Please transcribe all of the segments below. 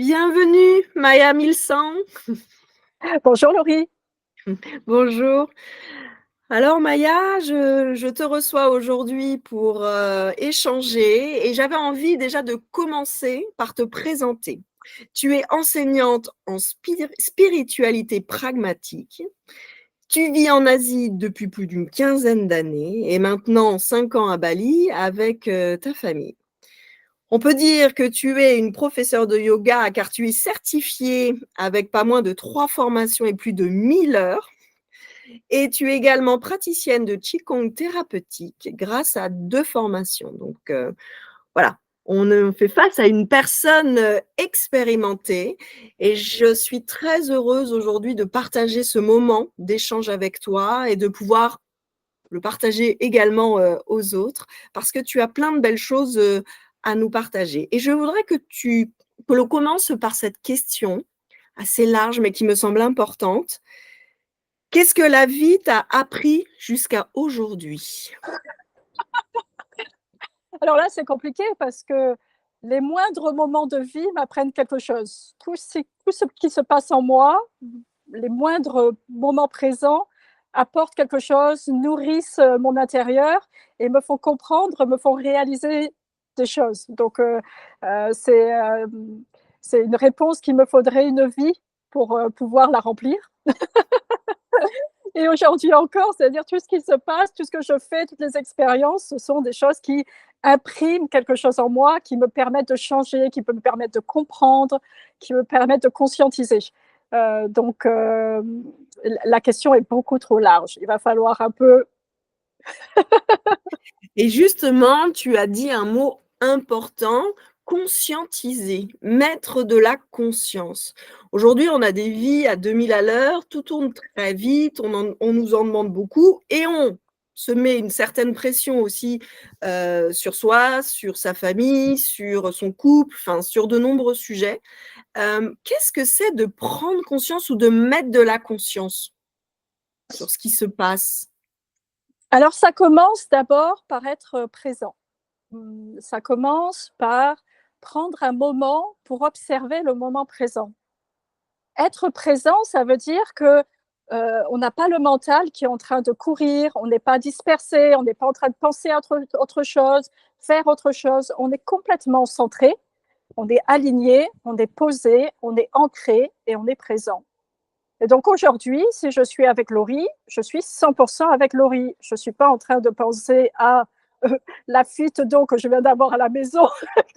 Bienvenue, Maya 1100. Bonjour Laurie. Bonjour. Alors Maya, je te reçois aujourd'hui pour échanger et j'avais envie déjà de commencer par te présenter. Tu es enseignante en spiritualité pragmatique. Tu vis en Asie depuis plus d'une quinzaine d'années et maintenant 5 ans à Bali avec ta famille. On peut dire que tu es une professeure de yoga car tu es certifiée avec pas moins de 3 formations et plus de 1000 heures. Et tu es également praticienne de Qigong thérapeutique grâce à 2 formations. Donc, voilà, on fait face à une personne expérimentée et je suis très heureuse aujourd'hui de partager ce moment d'échange avec toi et de pouvoir le partager également aux autres parce que tu as plein de belles choses à nous partager. Et je voudrais que l'on commence par cette question assez large mais qui me semble importante. Qu'est-ce que la vie t'a appris jusqu'à aujourd'hui? Alors là, c'est compliqué parce que les moindres moments de vie m'apprennent quelque chose. Tout ce qui se passe en moi, les moindres moments présents apportent quelque chose, nourrissent mon intérieur et me font comprendre, me font réaliser des choses. Donc, c'est une réponse qu'il me faudrait une vie pour pouvoir la remplir. Et aujourd'hui encore, c'est-à-dire tout ce qui se passe, tout ce que je fais, toutes les expériences, ce sont des choses qui impriment quelque chose en moi, qui me permettent de changer, qui me permettent de comprendre, qui me permettent de conscientiser. Donc, la question est beaucoup trop large. Il va falloir un peu. Et justement, tu as dit un mot important, conscientiser, mettre de la conscience. Aujourd'hui, on a des vies à 2000 à l'heure, tout tourne très vite, on nous en demande beaucoup et on se met une certaine pression aussi sur soi, sur sa famille, sur son couple, enfin sur de nombreux sujets. Qu'est-ce que c'est de prendre conscience ou de mettre de la conscience sur ce qui se passe? Alors, ça commence d'abord par être présent. Ça commence par prendre un moment pour observer le moment présent. Être présent, ça veut dire que on n'a pas le mental qui est en train de courir, on n'est pas dispersé, on n'est pas en train de penser à autre chose, faire autre chose. On est complètement centré, on est aligné, on est posé, on est ancré et on est présent. Et donc aujourd'hui, si je suis avec Laurie, je suis 100% avec Laurie. Je ne suis pas en train de penser à la fuite d'eau que je viens d'avoir à la maison,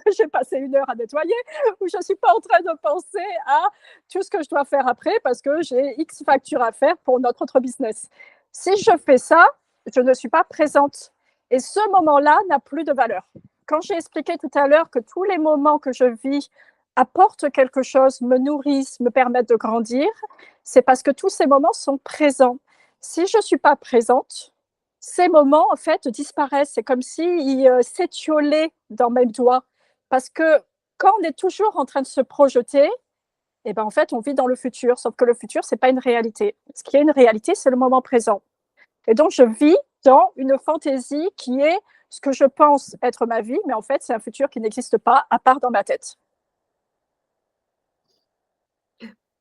que j'ai passé 1 heure à nettoyer, ou je ne suis pas en train de penser à tout ce que je dois faire après parce que j'ai X factures à faire pour notre autre business. Si je fais ça, je ne suis pas présente. Et ce moment-là n'a plus de valeur. Quand j'ai expliqué tout à l'heure que tous les moments que je vis apportent quelque chose, me nourrissent, me permettent de grandir, c'est parce que tous ces moments sont présents. Si je ne suis pas présente, ces moments, en fait, disparaissent. C'est comme s'ils s'étiolaient dans mes doigts. Parce que quand on est toujours en train de se projeter, eh ben, en fait, on vit dans le futur. Sauf que le futur, ce n'est pas une réalité. Ce qui est une réalité, c'est le moment présent. Et donc, je vis dans une fantaisie qui est ce que je pense être ma vie, mais en fait, c'est un futur qui n'existe pas, à part dans ma tête.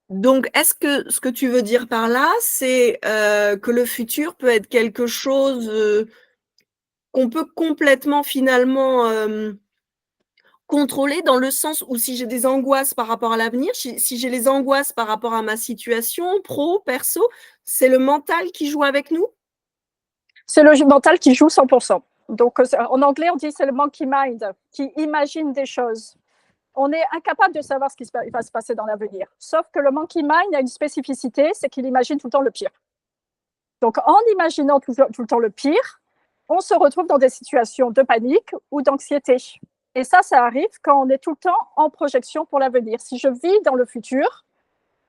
Donc, est-ce que ce que tu veux dire par là, c'est que le futur peut être quelque chose qu'on peut complètement finalement contrôler dans le sens où si j'ai des angoisses par rapport à l'avenir, si j'ai les angoisses par rapport à ma situation pro, perso, c'est le mental qui joue avec nous? C'est le mental qui joue 100%. Donc, en anglais, on dit c'est le monkey mind qui imagine des choses. On est incapable de savoir ce qui va se passer dans l'avenir. Sauf que le monkey mind a une spécificité, c'est qu'il imagine tout le temps le pire. Donc, en imaginant tout le temps le pire, on se retrouve dans des situations de panique ou d'anxiété. Et ça arrive quand on est tout le temps en projection pour l'avenir. Si je vis dans le futur,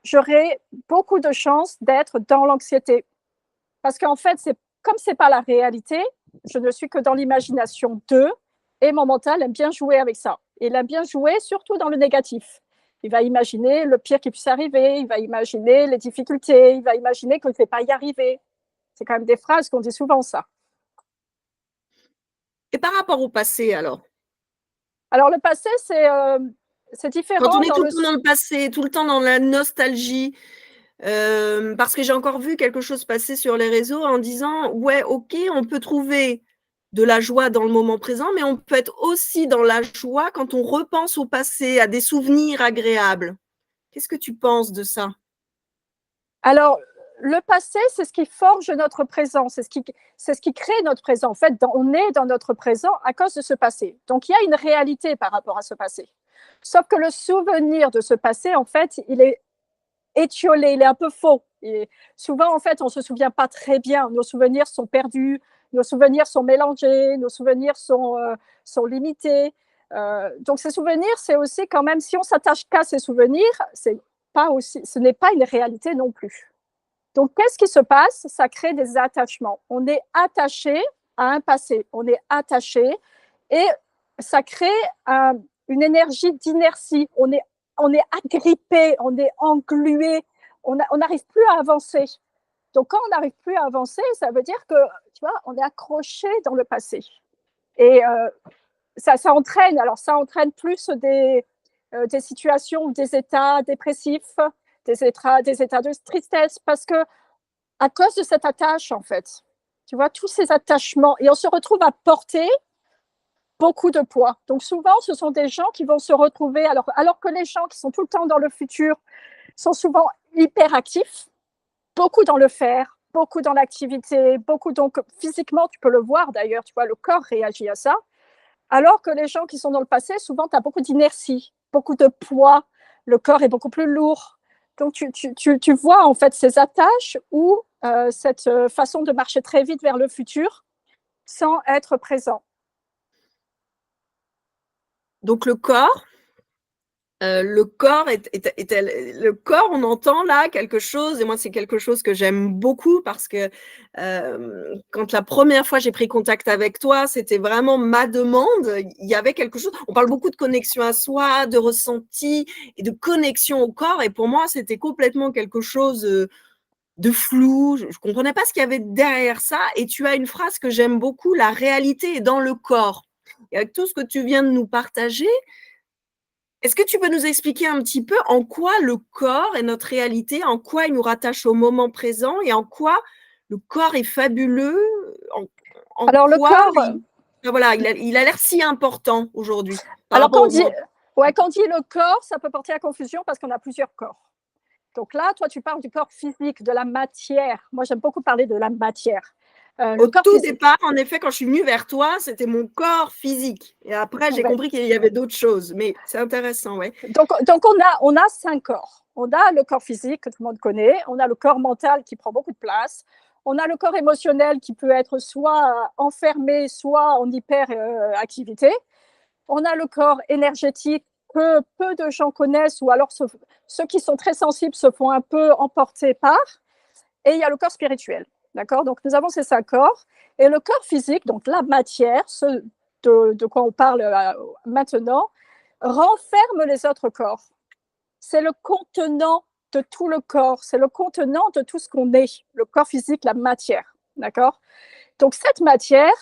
j'aurai beaucoup de chances d'être dans l'anxiété. Parce qu'en fait, comme ce n'est pas la réalité, je ne suis que dans l'imagination d'eux, et mon mental aime bien jouer avec ça. Il aime bien jouer surtout dans le négatif. Il va imaginer le pire qui puisse arriver, il va imaginer les difficultés, il va imaginer que je ne vais pas y arriver. C'est quand même des phrases qu'on dit souvent, ça. Et par rapport au passé alors? Alors, le passé, c'est Quand on différent est dans tout le... le temps dans le passé, tout le temps dans la nostalgie, parce que j'ai encore vu quelque chose passer sur les réseaux en disant, ouais, ok, on peut trouver de la joie dans le moment présent, mais on peut être aussi dans la joie quand on repense au passé, à des souvenirs agréables. Qu'est-ce que tu penses de ça? Alors, le passé, c'est ce qui forge notre présent, c'est ce qui crée notre présent. En fait, on est dans notre présent à cause de ce passé. Donc, il y a une réalité par rapport à ce passé. Sauf que le souvenir de ce passé, en fait, il est étiolé, il est un peu faux. Et souvent, en fait, on ne se souvient pas très bien. Nos souvenirs sont perdus, nos souvenirs sont mélangés, nos souvenirs sont limités. Donc, ces souvenirs, c'est aussi quand même, si on s'attache qu'à ces souvenirs, pas aussi, ce n'est pas une réalité non plus. Donc, qu'est-ce qui se passe? Ça crée des attachements. On est attaché à un passé, on est attaché et ça crée une énergie d'inertie. On est agrippé, on est englué, on n'arrive plus à avancer. Donc, quand on n'arrive plus à avancer, ça veut dire que, tu vois, on est accroché dans le passé. Et ça entraîne, alors ça entraîne plus des situations, des états dépressifs, des états de tristesse, parce que à cause de cette attache, en fait, tu vois, tous ces attachements, et on se retrouve à porter beaucoup de poids. Donc souvent, ce sont des gens qui vont se retrouver, alors que les gens qui sont tout le temps dans le futur sont souvent hyper actifs, beaucoup dans le faire, beaucoup dans l'activité, beaucoup donc physiquement, tu peux le voir d'ailleurs, tu vois, le corps réagit à ça. Alors que les gens qui sont dans le passé, souvent, tu as beaucoup d'inertie, beaucoup de poids, le corps est beaucoup plus lourd. Donc, tu vois en fait ces attaches ou cette façon de marcher très vite vers le futur sans être présent. Donc le corps le corps, on entend là quelque chose, et moi c'est quelque chose que j'aime beaucoup parce que quand la première fois j'ai pris contact avec toi, c'était vraiment ma demande. Il y avait quelque chose. On parle beaucoup de connexion à soi, de ressenti et de connexion au corps, et pour moi c'était complètement quelque chose de flou. Je comprenais pas ce qu'il y avait derrière ça. Et tu as une phrase que j'aime beaucoup: la réalité est dans le corps. Et avec tout ce que tu viens de nous partager, est-ce que tu peux nous expliquer un petit peu en quoi le corps est notre réalité, en quoi il nous rattache au moment présent et en quoi le corps est fabuleux, en Alors, le quoi corps, voilà, il a l'air si important aujourd'hui par alors rapport quand on au dit, moment. ouais, quand on dit le corps, ça peut porter à confusion parce qu'on a plusieurs corps. Donc là, toi, tu parles du corps physique, de la matière. Moi, j'aime beaucoup parler de la matière. Au Le corps tout physique. départ, en effet, quand je suis venue vers toi, c'était mon corps physique. Et après, j'ai Ouais. compris qu'il y avait d'autres choses. Mais c'est intéressant, ouais. Donc on a 5 corps. On a le corps physique que tout le monde connaît, on a le corps mental qui prend beaucoup de place, on a le corps émotionnel qui peut être soit enfermé, soit en hyperactivité, on a le corps énergétique que peu de gens connaissent, ou alors ceux qui sont très sensibles se font un peu emporter par, et il y a le corps spirituel. D'accord? Donc nous avons ces 5 corps, et le corps physique, donc la matière, ce de quoi on parle maintenant, renferme les autres corps. C'est le contenant de tout le corps, c'est le contenant de tout ce qu'on est, le corps physique, la matière. D'accord? Donc cette matière,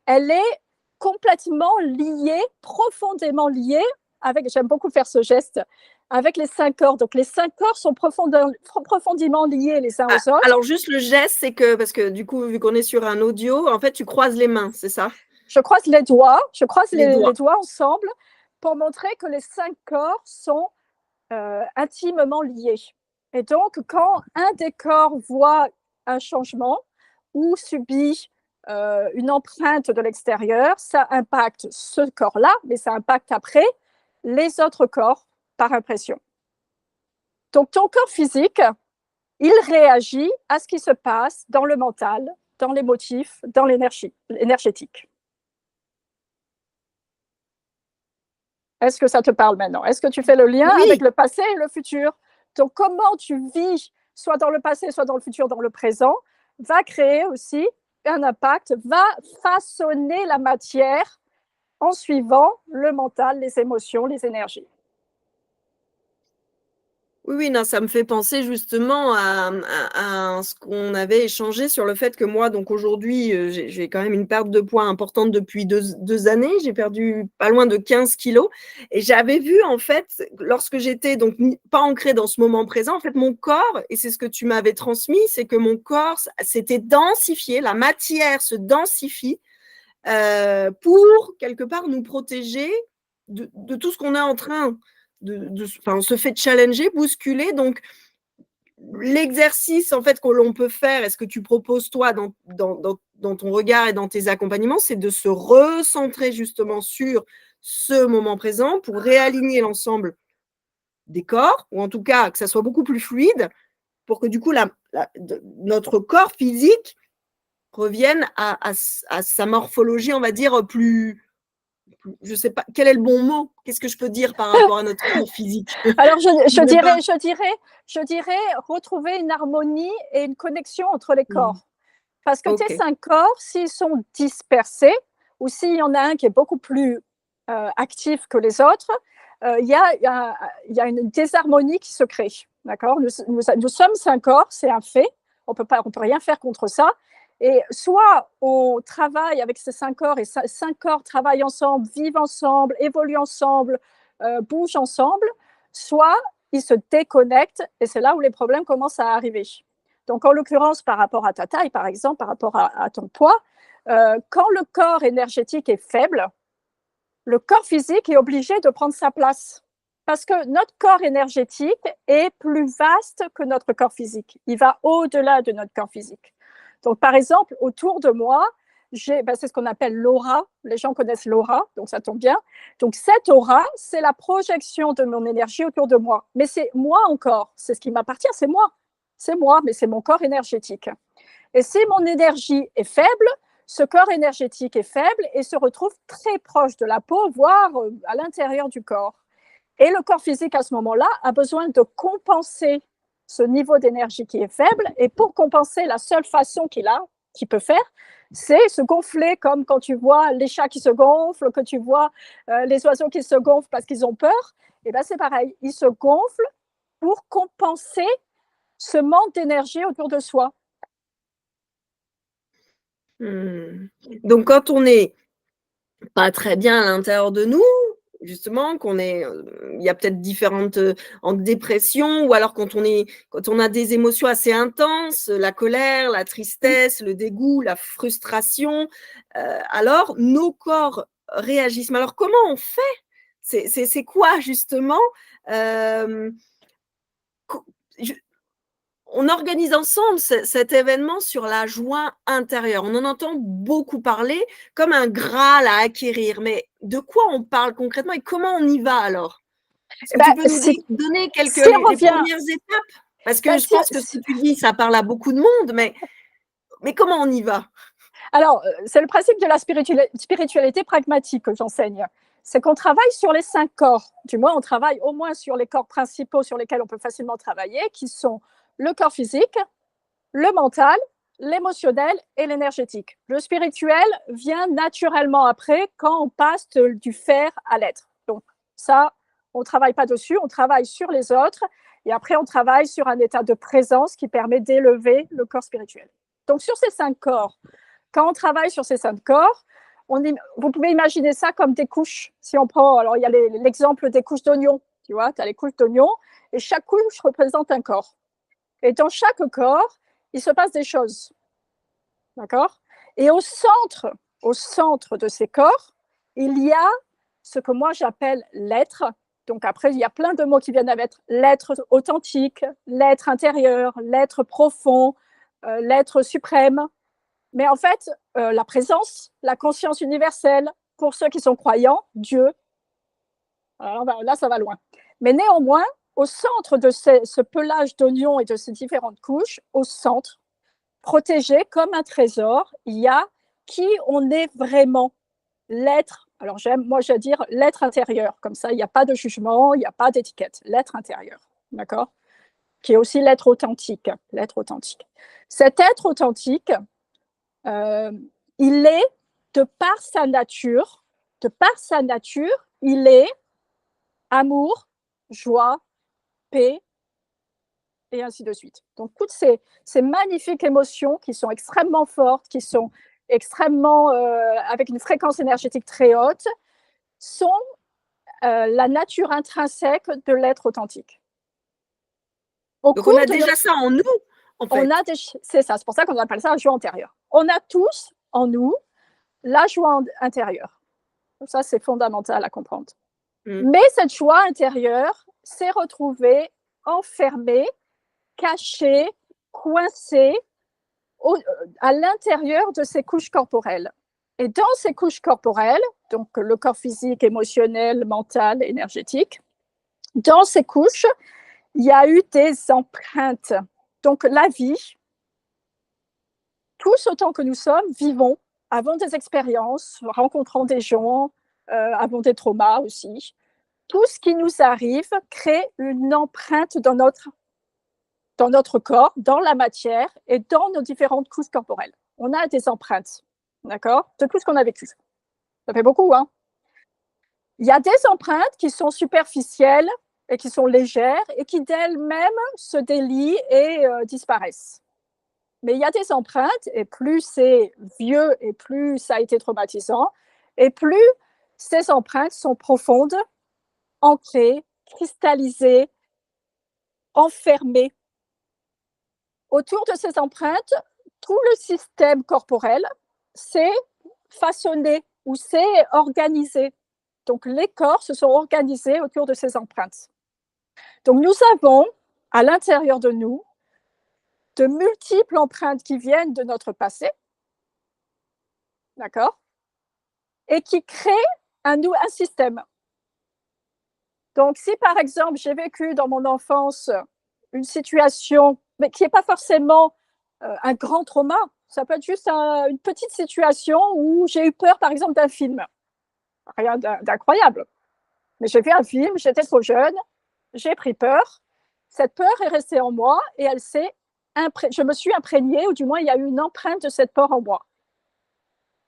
elle est complètement liée, profondément liée avec, j'aime beaucoup faire ce geste, avec les 5 corps. Donc les 5 corps sont profondément liés les uns Ah, aux autres. alors, juste le geste, c'est que, parce que du coup, vu qu'on est sur un audio, en fait, tu croises les mains, c'est ça? Je croise Les les doigts. doigts ensemble pour montrer que les 5 corps sont intimement liés. Et donc, quand un des corps voit un changement ou subit une empreinte de l'extérieur, ça impacte ce corps-là, mais ça impacte après les autres corps par impression. Donc, ton corps physique, il réagit à ce qui se passe dans le mental, dans l'émotif, dans l'énergétique. Est-ce que ça te parle maintenant? Est-ce que tu fais le lien avec Oui. le passé et le futur? Donc, comment tu vis, soit dans le passé, soit dans le futur, dans le présent, va créer aussi un impact, va façonner la matière en suivant le mental, les émotions, les énergies. Oui, oui, non, ça me fait penser justement à ce qu'on avait échangé sur le fait que moi, donc aujourd'hui, j'ai quand même une perte de poids importante depuis 2 années. J'ai perdu pas loin de 15 kilos et j'avais vu en fait, lorsque j'étais donc pas ancrée dans ce moment présent, en fait, mon corps, et c'est ce que tu m'avais transmis, c'est que mon corps s'était densifié, la matière se densifie pour quelque part nous protéger de tout ce qu'on est en train enfin, on se fait challenger, bousculer. Donc, l'exercice en fait que l'on peut faire, et ce que tu proposes toi dans ton regard et dans tes accompagnements, c'est de se recentrer justement sur ce moment présent pour réaligner l'ensemble des corps, ou en tout cas que ça soit beaucoup plus fluide, pour que du coup notre corps physique revienne à sa morphologie, on va dire, je ne sais pas, quel est le bon mot? Qu'est-ce que je peux dire par rapport à notre corps physique? Alors, je dirais retrouver une harmonie et une connexion entre les corps. Parce que tes Ok. 5 corps, s'ils sont dispersés, ou s'il y en a un qui est beaucoup plus actif que les autres, il y a une désharmonie qui se crée. D'accord, nous sommes 5 corps, c'est un fait. On peut rien faire contre ça. Et soit on travaille avec ces 5 corps, et 5 corps travaillent ensemble, vivent ensemble, évoluent ensemble, bougent ensemble, soit ils se déconnectent, et c'est là où les problèmes commencent à arriver. Donc, en l'occurrence, par rapport à ta taille, par exemple, par rapport à ton poids, quand le corps énergétique est faible, le corps physique est obligé de prendre sa place. Parce que notre corps énergétique est plus vaste que notre corps physique. Il va au-delà de notre corps physique. Donc, par exemple, autour de moi, c'est ce qu'on appelle l'aura. Les gens connaissent l'aura, donc ça tombe bien. Donc, cette aura, c'est la projection de mon énergie autour de moi. Mais c'est moi encore. C'est ce qui m'appartient, c'est moi. C'est moi, mais c'est mon corps énergétique. Et si mon énergie est faible, ce corps énergétique est faible et se retrouve très proche de la peau, voire à l'intérieur du corps. Et le corps physique, à ce moment-là, a besoin de compenser ce niveau d'énergie qui est faible. Et pour compenser, la seule façon qu'il peut faire, c'est se gonfler, comme quand tu vois les chats qui se gonflent, que tu vois les oiseaux qui se gonflent parce qu'ils ont peur. Et bien, c'est pareil. Ils se gonflent pour compenser ce manque d'énergie autour de soi. Donc, quand on n'est pas très bien à l'intérieur de nous, justement, il y a peut-être différentes en dépression, ou alors quand on a des émotions assez intenses, la colère, la tristesse, le dégoût, la frustration, alors nos corps réagissent. Mais alors, comment on fait? C'est quoi justement? Je, on organise ensemble cet événement sur la joie intérieure. On en entend beaucoup parler comme un Graal à acquérir. Mais de quoi on parle concrètement et comment on y va alors? Est-ce que tu peux nous donner les premières étapes? Parce que je pense que ce que tu dis, ça parle à beaucoup de monde, mais comment on y va? Alors, c'est le principe de la spiritualité pragmatique que j'enseigne. C'est qu'on travaille sur les 5 corps. Du moins, on travaille au moins sur les corps principaux sur lesquels on peut facilement travailler, qui sont le corps physique, le mental, l'émotionnel et l'énergétique. Le spirituel vient naturellement après, quand on passe du faire à l'être. Donc ça, on ne travaille pas dessus, on travaille sur les autres, et après on travaille sur un état de présence qui permet d'élever le corps spirituel. Donc sur ces 5 corps, quand on travaille sur ces 5 corps, vous pouvez imaginer ça comme des couches. Si on prend, alors il y a l'exemple des couches d'oignons, tu vois, tu as les couches d'oignons, et chaque couche représente un corps. Et dans chaque corps, il se passe des choses. D'accord? Et au centre de ces corps, il y a ce que moi j'appelle l'être. Donc après, il y a plein de mots qui viennent avec l'être authentique, l'être intérieur, l'être profond, l'être suprême. Mais en fait, la présence, la conscience universelle, pour ceux qui sont croyants, Dieu, alors là, ça va loin. Mais néanmoins, au centre de ce pelage d'oignons et de ces différentes couches, au centre, protégé comme un trésor, il y a qui on est vraiment, l'être. Alors moi je vais dire l'être intérieur, comme ça il n'y a pas de jugement, il n'y a pas d'étiquette, l'être intérieur, d'accord? Qui est aussi l'être authentique, l'être authentique. Cet être authentique, il est, de par sa nature, il est amour, joie, paix, et ainsi de suite. Donc, toutes ces magnifiques émotions qui sont extrêmement fortes, qui sont extrêmement avec une fréquence énergétique très haute, sont la nature intrinsèque de l'être authentique. Donc, on a déjà ça en nous, en fait. C'est ça, c'est pour ça qu'on appelle ça la joie intérieure. On a tous en nous la joie intérieure. Ça, c'est fondamental à comprendre. Mais cette joie intérieure s'est retrouvée enfermée, cachée, coincée à l'intérieur de ces couches corporelles. Et dans ces couches corporelles, donc le corps physique, émotionnel, mental, énergétique, dans ces couches, il y a eu des empreintes. Donc la vie, tous autant que nous sommes, vivons, avons des expériences, rencontrons des gens, avons des traumas aussi. Tout ce qui nous arrive crée une empreinte dans notre corps, dans la matière et dans nos différentes couches corporelles. On a des empreintes, d'accord, de tout ce qu'on a vécu. Ça fait beaucoup, hein. Il y a des empreintes qui sont superficielles et qui sont légères et qui d'elles-mêmes se délient et disparaissent. Mais il y a des empreintes, et plus c'est vieux et plus ça a été traumatisant, et plus ces empreintes sont profondes, ancrées, cristallisées, enfermées. Autour de ces empreintes, tout le système corporel s'est façonné ou s'est organisé. Donc, les corps se sont organisés autour de ces empreintes. Donc, nous avons à l'intérieur de nous de multiples empreintes qui viennent de notre passé, d'accord, et qui créent un système. Donc, si par exemple, j'ai vécu dans mon enfance une situation, mais qui n'est pas forcément un grand trauma, ça peut être juste une petite situation où j'ai eu peur, par exemple, d'un film. Rien d'incroyable. Mais j'ai vu un film, j'étais trop jeune, j'ai pris peur. Cette peur est restée en moi et je me suis imprégnée, ou du moins, il y a eu une empreinte de cette peur en moi.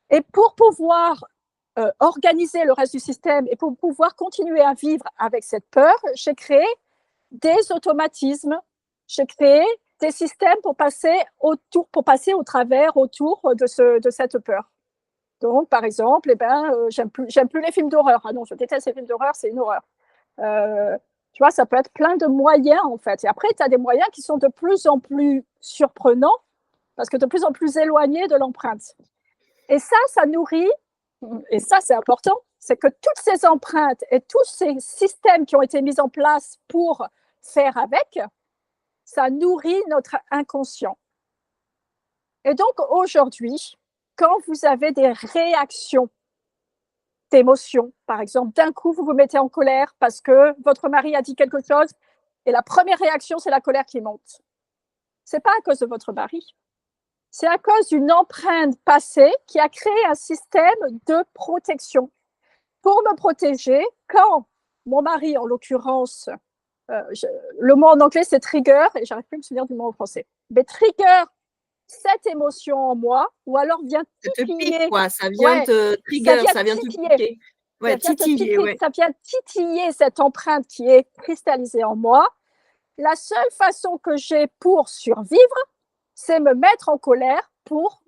Et pour pouvoir organiser le reste du système et pour pouvoir continuer à vivre avec cette peur, j'ai créé des automatismes, j'ai créé des systèmes pour passer au travers, autour de cette peur. Donc, par exemple, j'aime plus les films d'horreur. Ah non, je déteste les films d'horreur, c'est une horreur. Tu vois, ça peut être plein de moyens, en fait. Et après, tu as des moyens qui sont de plus en plus surprenants, parce que de plus en plus éloignés de l'empreinte. Et ça nourrit, et ça, c'est important, c'est que toutes ces empreintes et tous ces systèmes qui ont été mis en place pour faire avec, ça nourrit notre inconscient. Et donc, aujourd'hui, quand vous avez des réactions d'émotions, par exemple, d'un coup, vous vous mettez en colère parce que votre mari a dit quelque chose et la première réaction, c'est la colère qui monte. Ce n'est pas à cause de votre mari. C'est à cause d'une empreinte passée qui a créé un système de protection. Pour me protéger, quand mon mari, en l'occurrence, le mot en anglais, c'est trigger, et j'arrive plus à me souvenir du mot en français, mais trigger cette émotion en moi, ou alors vient titiller. Ça te pique, quoi. Ça vient te trigger, ça vient te piquer. Ouais, titiller, ouais. Ça vient titiller cette empreinte qui est cristallisée en moi. La seule façon que j'ai pour survivre, c'est me mettre en colère pour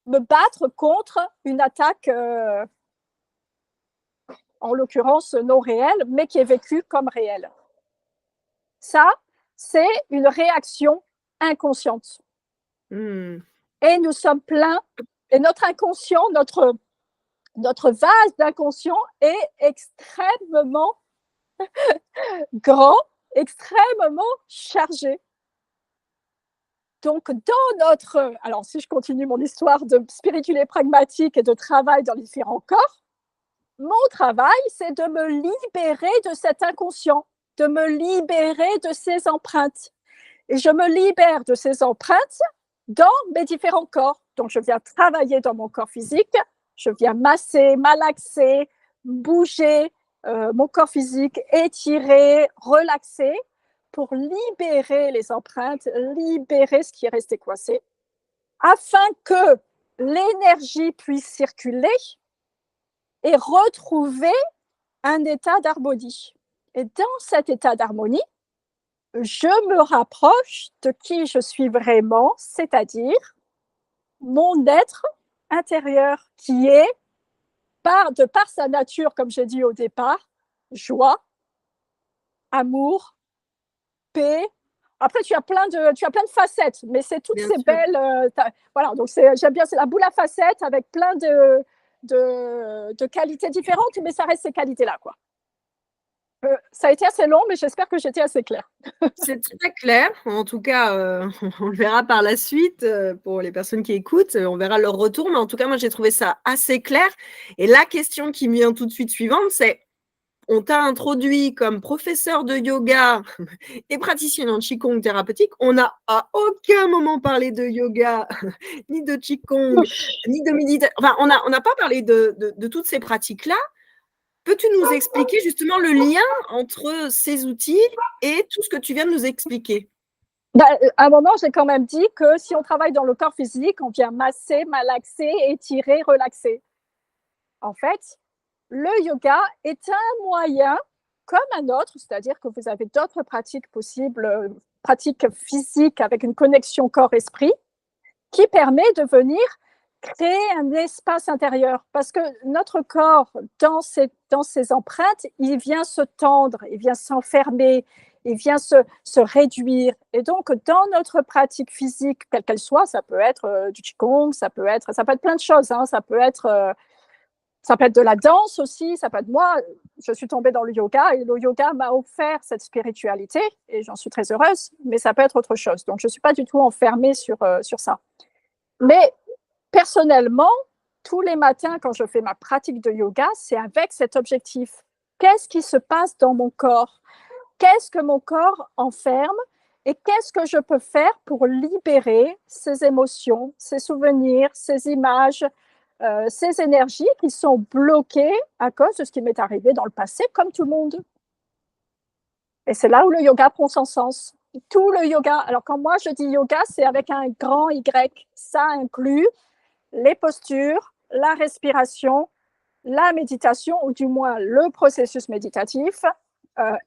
me battre contre une attaque, en l'occurrence non réelle, mais qui est vécue comme réelle. Ça, c'est une réaction inconsciente. Et nous sommes pleins, et notre inconscient, notre vase d'inconscient est extrêmement grand, extrêmement chargé. Donc, alors si je continue mon histoire de spiritualité pragmatique et de travail dans les différents corps, mon travail, c'est de me libérer de cet inconscient, de me libérer de ces empreintes. Et je me libère de ces empreintes dans mes différents corps. Donc, je viens travailler dans mon corps physique, je viens masser, malaxer, bouger mon corps physique, étirer, relaxer pour libérer les empreintes, libérer ce qui est resté coincé, afin que l'énergie puisse circuler et retrouver un état d'harmonie. Et dans cet état d'harmonie, je me rapproche de qui je suis vraiment, c'est-à-dire mon être intérieur qui est, de par sa nature, comme j'ai dit au départ, joie, amour, paix. Après, tu as plein de facettes, mais c'est toutes Bien ces sûr. belles. Voilà, donc j'aime bien, c'est la boule à facettes avec plein de qualités différentes, mais ça reste ces qualités-là, quoi. Ça a été assez long, mais j'espère que j'étais assez claire. C'est très clair. En tout cas, on le verra par la suite, pour les personnes qui écoutent, on verra leur retour, mais en tout cas, moi, j'ai trouvé ça assez clair et la question qui me vient tout de suite suivante, c'est: on t'a introduit comme professeur de yoga et praticienne en qigong thérapeutique. On n'a à aucun moment parlé de yoga, ni de qigong, ni de méditation. Enfin, on n'a pas parlé de toutes ces pratiques-là. Peux-tu nous expliquer justement le lien entre ces outils et tout ce que tu viens de nous expliquer? À un moment, j'ai quand même dit que si on travaille dans le corps physique, on vient masser, malaxer, étirer, relaxer. En fait, le yoga est un moyen comme un autre, c'est-à-dire que vous avez d'autres pratiques possibles, pratiques physiques avec une connexion corps-esprit, qui permet de venir créer un espace intérieur. Parce que notre corps, dans ses empreintes, il vient se tendre, il vient s'enfermer, il vient se réduire. Et donc, dans notre pratique physique, quelle qu'elle soit, ça peut être du qigong, ça peut être plein de choses, hein, ça peut être de la danse aussi, ça peut être moi, je suis tombée dans le yoga et le yoga m'a offert cette spiritualité et j'en suis très heureuse, mais ça peut être autre chose. Donc, je ne suis pas du tout enfermée sur ça. Mais personnellement, tous les matins, quand je fais ma pratique de yoga, c'est avec cet objectif. Qu'est-ce qui se passe dans mon corps? Qu'est-ce que mon corps enferme? Et qu'est-ce que je peux faire pour libérer ces émotions, ces souvenirs, ces images, ces énergies qui sont bloquées à cause de ce qui m'est arrivé dans le passé, comme tout le monde. Et c'est là où le yoga prend son sens. Tout le yoga, alors quand moi je dis yoga, c'est avec un grand Y. Ça inclut les postures, la respiration, la méditation, ou du moins le processus méditatif,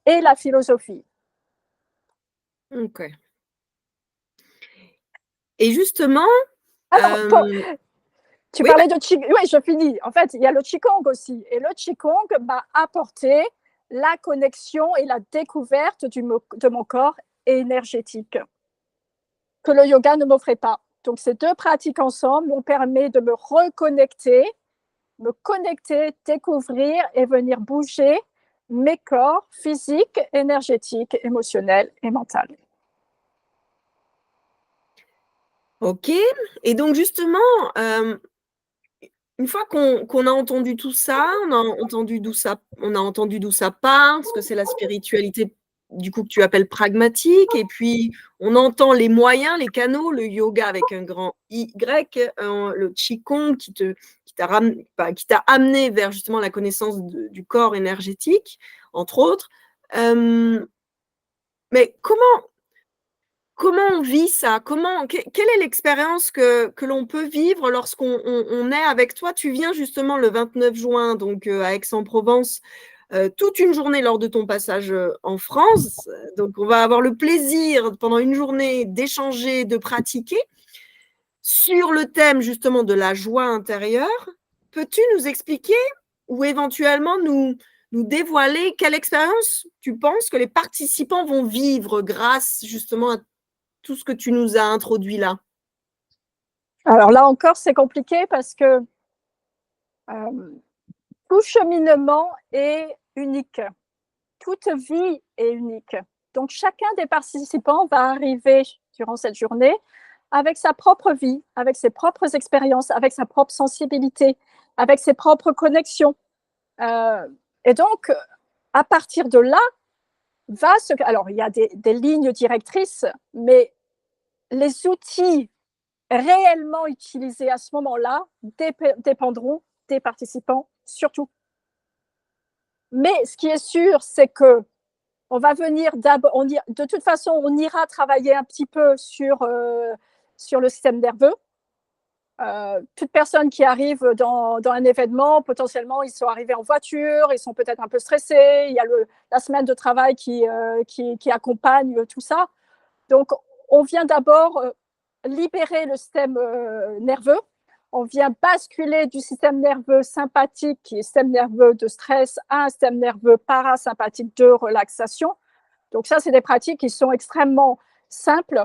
et la philosophie. Ok. Et justement, Alors, tu oui, parlais de Qigong. Oui, je finis. En fait, il y a le Qigong aussi. Et le Qigong m'a apporté la connexion et la découverte de mon corps énergétique que le yoga ne m'offrait pas. Donc, ces deux pratiques ensemble m'ont permis de me reconnecter, me connecter, découvrir et venir bouger mes corps physiques, énergétiques, émotionnels et mentaux. ok. Et donc justement, une fois qu'on a entendu tout ça, on a entendu d'où ça part, ce que c'est la spiritualité, du coup, que tu appelles pragmatique, et puis on entend les moyens, les canaux, le yoga avec un grand Y, le qigong qui t'a amené vers justement la connaissance du corps énergétique, entre autres. Mais comment on vit ça? Quelle est l'expérience que l'on peut vivre lorsqu'on est avec toi? Tu viens justement le 29 juin, donc à Aix-en-Provence, toute une journée lors de ton passage en France. Donc, on va avoir le plaisir pendant une journée d'échanger, de pratiquer sur le thème justement de la joie intérieure. Peux-tu nous expliquer ou éventuellement nous dévoiler quelle expérience tu penses que les participants vont vivre grâce justement à tout ce que tu nous as introduit là? Alors là encore, c'est compliqué parce que tout cheminement est unique. Toute vie est unique. Donc, chacun des participants va arriver durant cette journée avec sa propre vie, avec ses propres expériences, avec sa propre sensibilité, avec ses propres connexions. Et donc, à partir de là, alors, il y a des lignes directrices, mais les outils réellement utilisés à ce moment-là dépendront des participants surtout. Mais ce qui est sûr, c'est que on va venir d'abord, de toute façon, on ira travailler un petit peu sur le système nerveux, toute personne qui arrive dans un événement, potentiellement, ils sont arrivés en voiture, ils sont peut-être un peu stressés, il y a la semaine de travail qui accompagne tout ça. Donc, on vient d'abord libérer le système nerveux, on vient basculer du système nerveux sympathique, qui est le système nerveux de stress, à un système nerveux parasympathique de relaxation. Donc ça, c'est des pratiques qui sont extrêmement simples.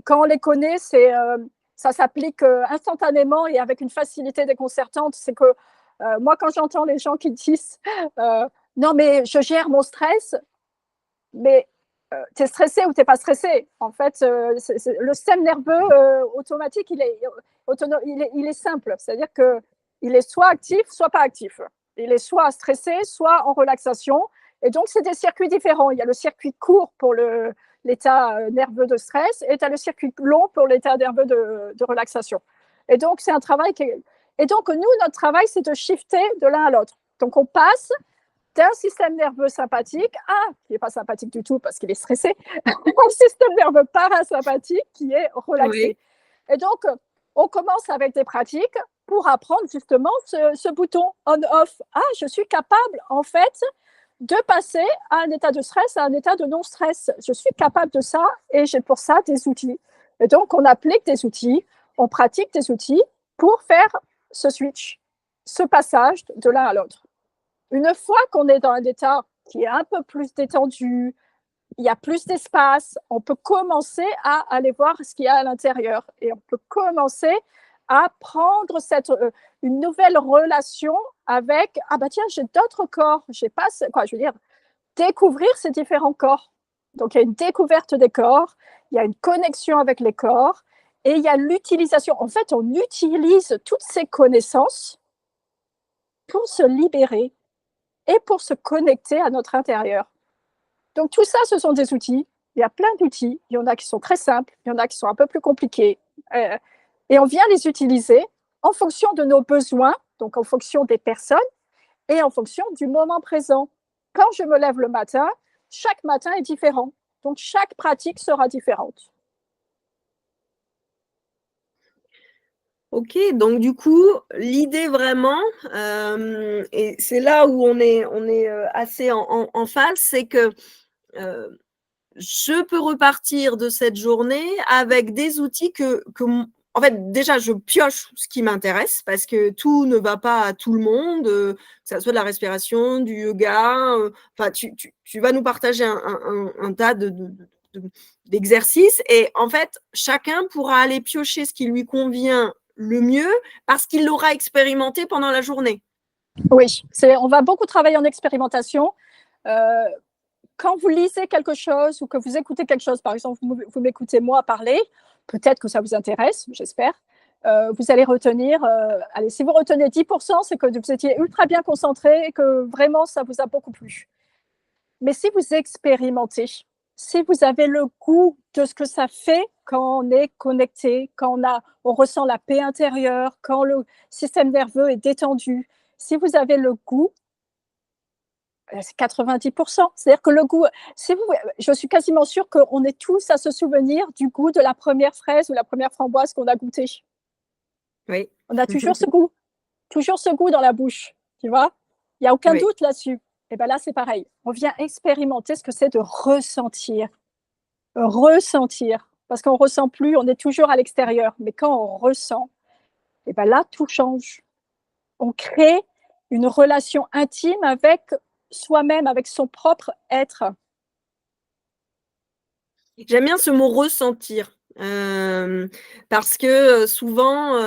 Quand on les connaît, ça s'applique instantanément et avec une facilité déconcertante. C'est que moi, quand j'entends les gens qui disent non, mais je gère mon stress, mais tu es stressé ou tu n'es pas stressé. En fait, le système nerveux automatique, il est simple. C'est-à-dire qu'il est soit actif, soit pas actif. Il est soit stressé, soit en relaxation. Et donc, c'est des circuits différents. Il y a le circuit court pour l'état nerveux de stress et tu as le circuit long pour l'état nerveux de relaxation. Et donc, c'est un travail Et donc, nous, notre travail, c'est de shifter de l'un à l'autre. Donc, on passe d'un système nerveux sympathique qui n'est pas sympathique du tout parce qu'il est stressé, un système nerveux parasympathique qui est relaxé. Oui. Et donc, on commence avec des pratiques pour apprendre justement ce bouton on-off. Je suis capable, en fait, de passer à un état de stress à un état de non-stress. Je suis capable de ça et j'ai pour ça des outils. Et donc, on applique des outils, on pratique des outils pour faire ce switch, ce passage de l'un à l'autre. Une fois qu'on est dans un état qui est un peu plus détendu, il y a plus d'espace, on peut commencer à aller voir ce qu'il y a à l'intérieur et on peut commencer à prendre une nouvelle relation avec tiens, j'ai d'autres corps, découvrir ces différents corps. Donc, il y a une découverte des corps, il y a une connexion avec les corps et il y a l'utilisation. En fait, on utilise toutes ces connaissances pour se libérer et pour se connecter à notre intérieur. Donc, tout ça, ce sont des outils. Il y a plein d'outils. Il y en a qui sont très simples, il y en a qui sont un peu plus compliqués. Et on vient les utiliser en fonction de nos besoins, donc en fonction des personnes et en fonction du moment présent. Quand je me lève le matin, chaque matin est différent. Donc, chaque pratique sera différente. Ok, donc du coup, l'idée vraiment, et c'est là où on est assez en phase, c'est que je peux repartir de cette journée avec des outils en fait, déjà, je pioche ce qui m'intéresse parce que tout ne va pas à tout le monde, que ça soit de la respiration, du yoga. Enfin, tu vas nous partager un tas d'exercices et en fait, chacun pourra aller piocher ce qui lui convient le mieux parce qu'il l'aura expérimenté pendant la journée. Oui, on va beaucoup travailler en expérimentation. Quand vous lisez quelque chose ou que vous écoutez quelque chose, par exemple, vous m'écoutez moi parler, peut-être que ça vous intéresse, j'espère, vous allez retenir, allez, si vous retenez 10%, c'est que vous étiez ultra bien concentré et que vraiment ça vous a beaucoup plu. Mais si vous expérimentez, si vous avez le goût de ce que ça fait quand on est connecté, quand on ressent la paix intérieure, quand le système nerveux est détendu, si vous avez le goût, c'est 90%. C'est-à-dire que le goût, je suis quasiment sûre qu'on est tous à se souvenir du goût de la première fraise ou la première framboise qu'on a goûtée. Oui. On a toujours ce goût dans la bouche, tu vois. Il n'y a aucun doute là-dessus. Et bien là, c'est pareil. On vient expérimenter ce que c'est de ressentir. Ressentir. Parce qu'on ne ressent plus, on est toujours à l'extérieur. Mais quand on ressent, et bien là, tout change. On crée une relation intime avec soi-même, avec son propre être. J'aime bien ce mot ressentir, parce que souvent,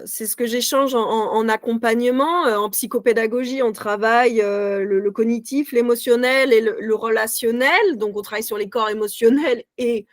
c'est ce que j'échange en accompagnement, en psychopédagogie, on travaille le cognitif, l'émotionnel et le relationnel. Donc, on travaille sur les corps émotionnels et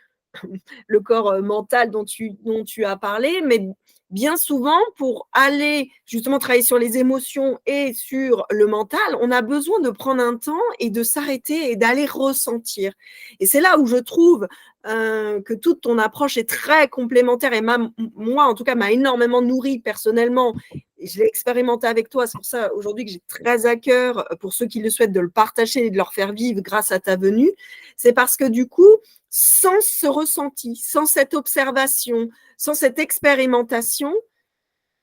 le corps mental dont tu as parlé, mais bien souvent, pour aller justement travailler sur les émotions et sur le mental, on a besoin de prendre un temps et de s'arrêter et d'aller ressentir. Et c'est là où je trouve que toute ton approche est très complémentaire et moi, en tout cas, m'a énormément nourri personnellement. Et je l'ai expérimenté avec toi. C'est pour ça aujourd'hui que j'ai très à cœur, pour ceux qui le souhaitent, de le partager et de leur faire vivre grâce à ta venue. C'est parce que du coup, sans ce ressenti, sans cette observation, sans cette expérimentation,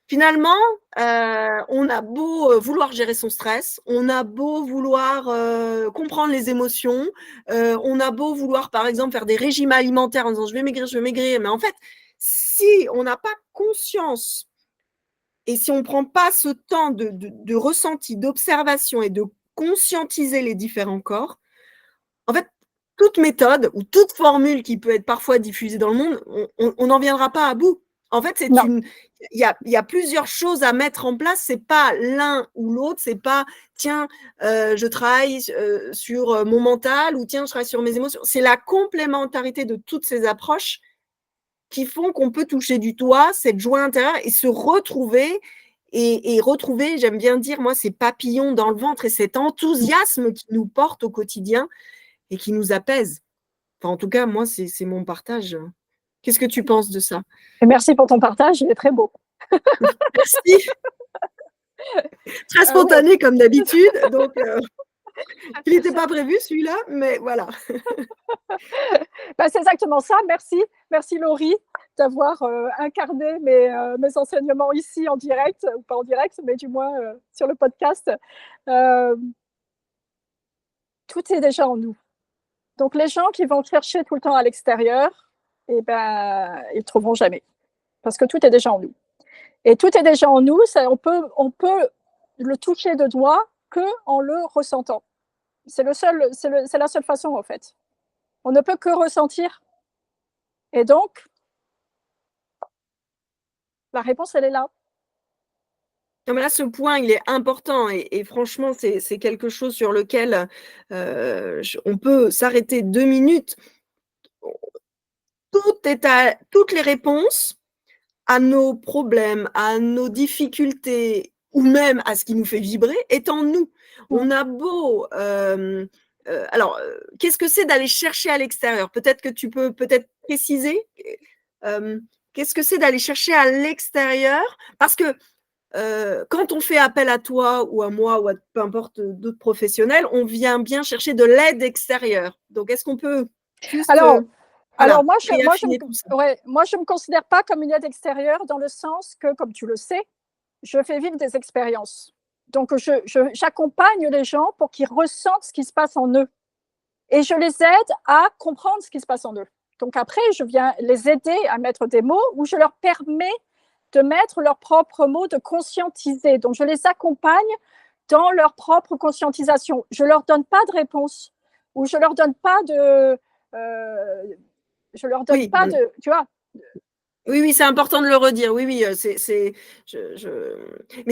finalement, on a beau vouloir gérer son stress, on a beau vouloir comprendre les émotions, on a beau vouloir, par exemple, faire des régimes alimentaires en disant je vais maigrir, mais en fait, si on n'a pas conscience et si on ne prend pas ce temps de ressenti, d'observation et de conscientiser les différents corps, en fait, toute méthode ou toute formule qui peut être parfois diffusée dans le monde, on n'en viendra pas à bout. En fait, il y a plusieurs choses à mettre en place. C'est pas l'un ou l'autre. C'est pas tiens, je travaille sur mon mental ou tiens, je travaille sur mes émotions. C'est la complémentarité de toutes ces approches qui font qu'on peut toucher du doigt cette joie intérieure et se retrouver et retrouver, j'aime bien dire, moi, ces papillons dans le ventre et cet enthousiasme qui nous porte au quotidien et qui nous apaise. Enfin, en tout cas, moi, c'est mon partage. Qu'est-ce que tu penses de ça? Et merci pour ton partage, il est très beau. Merci. Très spontané comme d'habitude, donc il n'était pas prévu celui-là, mais voilà. C'est exactement ça. Merci Laurie d'avoir incarné mes enseignements ici en direct, ou pas en direct, mais du moins sur le podcast. Tout est déjà en nous. Donc les gens qui vont chercher tout le temps à l'extérieur, ils ne trouveront jamais. Parce que tout est déjà en nous. Et tout est déjà en nous, on peut le toucher de doigt qu'en le ressentant. C'est la seule façon, en fait. On ne peut que ressentir. Et donc, la réponse, elle est là. Non, mais là, ce point, il est important et franchement, c'est quelque chose sur lequel on peut s'arrêter 2 minutes. Toutes les réponses à nos problèmes, à nos difficultés ou même à ce qui nous fait vibrer est en nous. On a beau… alors, qu'est-ce que c'est d'aller chercher à l'extérieur? Peut-être que tu peux peut-être préciser. Qu'est-ce que c'est d'aller chercher à l'extérieur? Parce que quand on fait appel à toi ou à moi ou à peu importe d'autres professionnels, on vient bien chercher de l'aide extérieure. Donc, est-ce qu'on peut juste alors moi, je ne me considère pas comme une aide extérieure dans le sens que, comme tu le sais, je fais vivre des expériences. Donc, j'accompagne les gens pour qu'ils ressentent ce qui se passe en eux. Et je les aide à comprendre ce qui se passe en eux. Donc après, je viens les aider à mettre des mots où je leur permets de mettre leurs propres mots, de conscientiser. Donc je les accompagne dans leur propre conscientisation. Je ne leur donne pas de réponse ou je ne leur donne pas de… tu vois. Oui, c'est important de le redire. Oui, mais c'est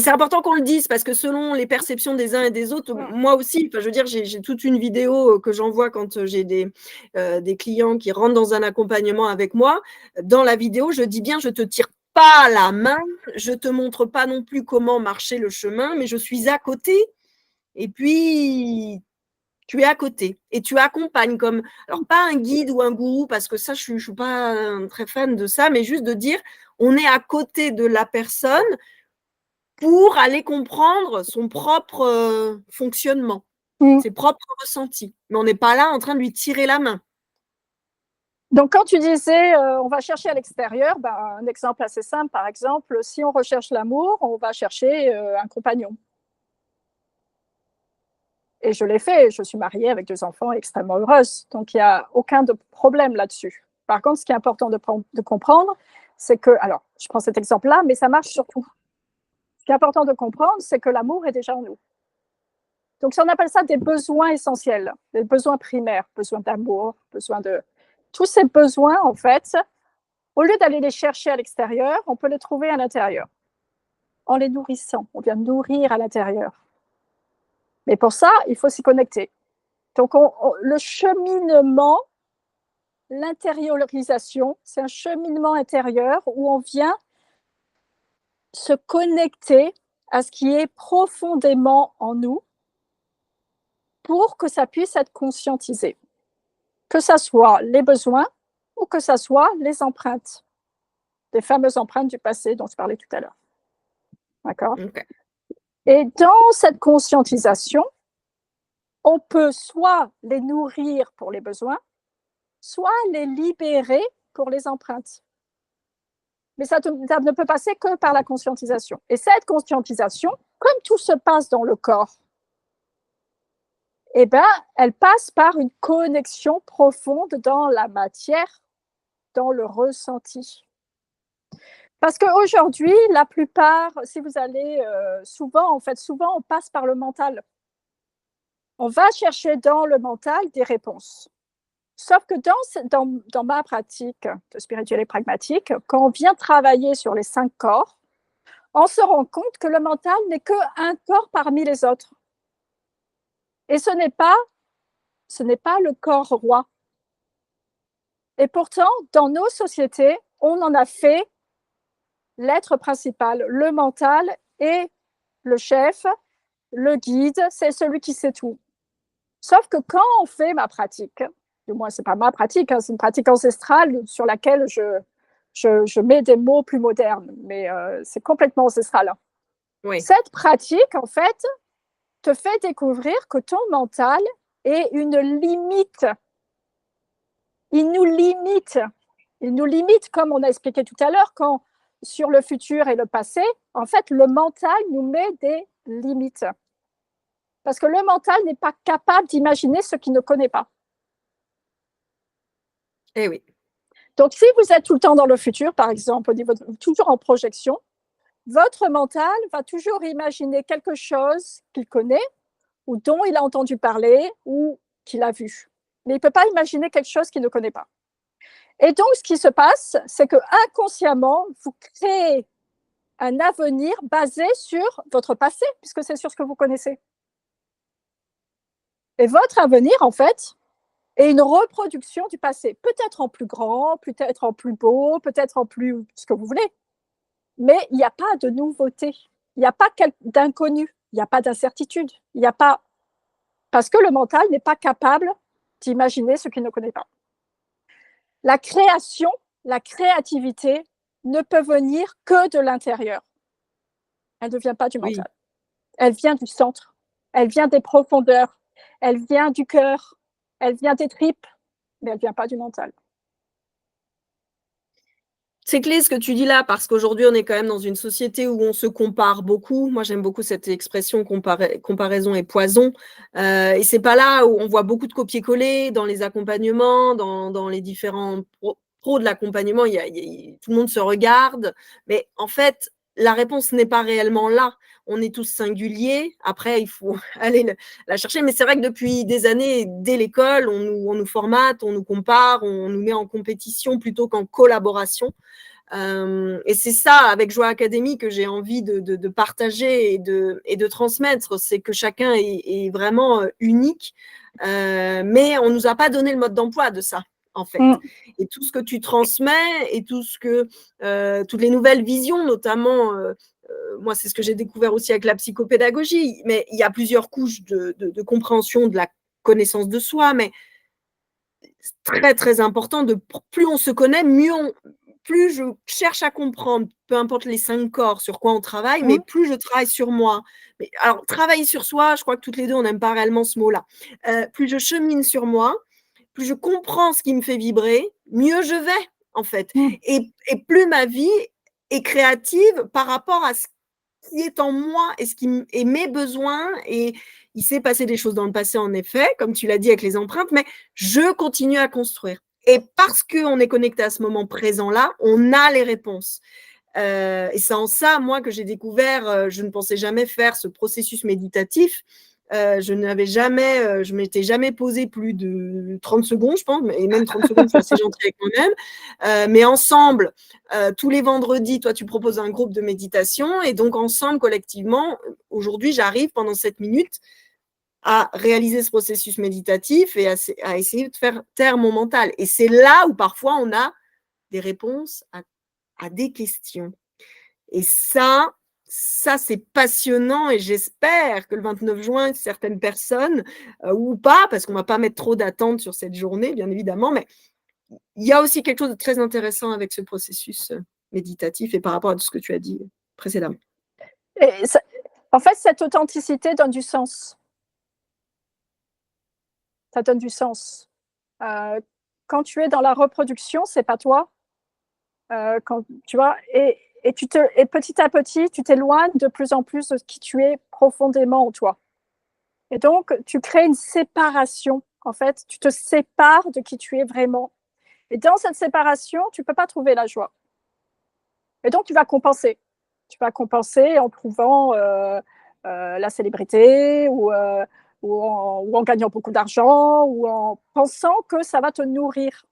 important qu'on le dise parce que selon les perceptions des uns et des autres, moi aussi, je veux dire, j'ai toute une vidéo que j'envoie quand j'ai des clients qui rentrent dans un accompagnement avec moi. Dans la vidéo, je dis bien, je te tire pas la main, je te montre pas non plus comment marcher le chemin, mais je suis à côté. Et puis, tu es à côté et tu accompagnes comme, alors pas un guide ou un gourou, parce que ça, je ne suis pas très fan de ça, mais juste de dire, on est à côté de la personne pour aller comprendre son propre fonctionnement, ses propres ressentis. Mais on n'est pas là en train de lui tirer la main. Donc, quand tu disais on va chercher à l'extérieur, un exemple assez simple, par exemple, si on recherche l'amour, on va chercher un compagnon. Et je l'ai fait, je suis mariée avec 2 enfants extrêmement heureuse. Donc, il n'y a aucun problème là-dessus. Par contre, ce qui est important de comprendre, c'est que, alors, je prends cet exemple-là, mais ça marche surtout. Ce qui est important de comprendre, c'est que l'amour est déjà en nous. Donc, si on appelle ça des besoins essentiels, des besoins primaires, besoin d'amour, besoin de… Tous ces besoins, en fait, au lieu d'aller les chercher à l'extérieur, on peut les trouver à l'intérieur. En les nourrissant, on vient nourrir à l'intérieur. Mais pour ça, il faut s'y connecter. Donc, le cheminement, l'intériorisation, c'est un cheminement intérieur où on vient se connecter à ce qui est profondément en nous pour que ça puisse être conscientisé. Que ça soit les besoins, ou que ça soit les empreintes, les fameuses empreintes du passé dont je parlais tout à l'heure. D'accord? OK. Et dans cette conscientisation, on peut soit les nourrir pour les besoins, soit les libérer pour les empreintes. Mais ça ne peut passer que par la conscientisation. Et cette conscientisation, comme tout se passe dans le corps, eh ben, elle passe par une connexion profonde dans la matière, dans le ressenti. Parce qu'aujourd'hui, la plupart, si vous allez souvent, en fait, souvent, on passe par le mental. On va chercher dans le mental des réponses. Sauf que dans ma pratique de spirituelle et pragmatique, quand on vient travailler sur les 5 corps, on se rend compte que le mental n'est qu'un corps parmi les autres. Et ce n'est pas le corps roi. Et pourtant, dans nos sociétés, on en a fait l'être principal. Le mental est le chef, le guide, c'est celui qui sait tout. Sauf que quand on fait ma pratique, du moins c'est pas ma pratique, hein, c'est une pratique ancestrale sur laquelle je mets des mots plus modernes, mais c'est complètement ancestral. Oui. Cette pratique, en fait, te fait découvrir que ton mental est une limite. Il nous limite. Il nous limite, comme on a expliqué tout à l'heure, quand sur le futur et le passé, en fait, le mental nous met des limites. Parce que le mental n'est pas capable d'imaginer ce qu'il ne connaît pas. Eh oui. Donc, si vous êtes tout le temps dans le futur, par exemple, toujours en projection, votre mental va toujours imaginer quelque chose qu'il connaît ou dont il a entendu parler ou qu'il a vu. Mais il ne peut pas imaginer quelque chose qu'il ne connaît pas. Et donc, ce qui se passe, c'est que inconsciemment, vous créez un avenir basé sur votre passé, puisque c'est sur ce que vous connaissez. Et votre avenir, en fait, est une reproduction du passé, peut-être en plus grand, peut-être en plus beau, peut-être en plus ce que vous voulez. Mais il n'y a pas de nouveauté, il n'y a pas d'inconnu, il n'y a pas d'incertitude, il n'y a pas... Parce que le mental n'est pas capable d'imaginer ce qu'il ne connaît pas. La création, la créativité ne peut venir que de l'intérieur. Elle ne vient pas du mental. Oui. Elle vient du centre, elle vient des profondeurs, elle vient du cœur, elle vient des tripes, mais elle ne vient pas du mental. C'est clé ce que tu dis là, parce qu'aujourd'hui, on est quand même dans une société où on se compare beaucoup. Moi, j'aime beaucoup cette expression comparaison est poison. Et c'est pas là où on voit beaucoup de copier-coller dans les accompagnements, dans les différents pros de l'accompagnement. Tout le monde se regarde. Mais en fait, la réponse n'est pas réellement là. On est tous singuliers. Après, il faut aller la chercher. Mais c'est vrai que depuis des années, dès l'école, on nous formate, on nous compare, on nous met en compétition plutôt qu'en collaboration. Et c'est ça, avec Joie Académie, que j'ai envie de partager et de transmettre. C'est que chacun est vraiment unique, mais on ne nous a pas donné le mode d'emploi de ça, en fait. Et tout ce que tu transmets et tout ce que, toutes les nouvelles visions, notamment, moi, c'est ce que j'ai découvert aussi avec la psychopédagogie, mais il y a plusieurs couches de compréhension de la connaissance de soi, mais c'est très, très important. Plus on se connaît, plus je cherche à comprendre, peu importe les 5 corps, sur quoi on travaille, mais plus je travaille sur moi. Mais alors, travailler sur soi, je crois que toutes les deux, on n'aime pas réellement ce mot-là. Plus je chemine sur moi, plus je comprends ce qui me fait vibrer, mieux je vais, en fait. Et plus ma vie est créative par rapport à ce qui est en moi et ce qui est mes besoins. Et il s'est passé des choses dans le passé, en effet, comme tu l'as dit avec les empreintes, mais je continue à construire. Et parce qu'on est connecté à ce moment présent-là, on a les réponses. Et c'est en ça, moi, que j'ai découvert, je ne pensais jamais faire ce processus méditatif. Je m'étais jamais posé plus de 30 secondes, je pense, et même 30 secondes, je suis assez gentille avec moi-même. Mais ensemble, tous les vendredis, toi, tu proposes un groupe de méditation, et donc ensemble, collectivement, aujourd'hui, j'arrive pendant 7 minutes à réaliser ce processus méditatif et à essayer de faire taire mon mental. Et c'est là où parfois on a des réponses à des questions. Et ça c'est passionnant, et j'espère que le 29 juin, certaines personnes, ou pas, parce qu'on ne va pas mettre trop d'attentes sur cette journée, bien évidemment, mais il y a aussi quelque chose de très intéressant avec ce processus méditatif et par rapport à tout ce que tu as dit précédemment. Et ça, en fait, cette authenticité donne du sens. Ça donne du sens. Quand tu es dans la reproduction, c'est pas toi. Quand, tu vois, et petit à petit, tu t'éloignes de plus en plus de qui tu es profondément en toi. Et donc, tu crées une séparation. En fait, tu te sépares de qui tu es vraiment. Et dans cette séparation, tu ne peux pas trouver la joie. Et donc, tu vas compenser. Tu vas compenser en trouvant la célébrité ou en gagnant beaucoup d'argent ou en pensant que ça va te nourrir.